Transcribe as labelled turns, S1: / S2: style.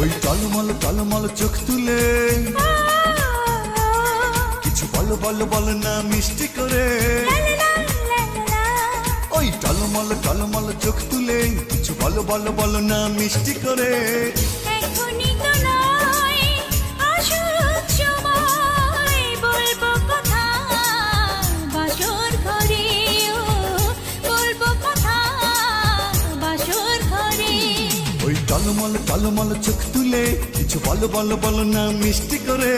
S1: ওই টলমল টলমল চোখ তুলে কিছু বলো বলো বলো না মিষ্টি করে। ওই টলমল টলমল চোখ তুলে কিছু বলো বলো বলো না মিষ্টি করে।
S2: এখনই তো নয়, আসুক সময়, বলবো কথা বাসর ঘরে, ও বলবো কথা বাসর ঘরে।
S1: ওই টলমল টলমল চোখ তুলে কিছু বলো বলো বলো না মিষ্টি করে।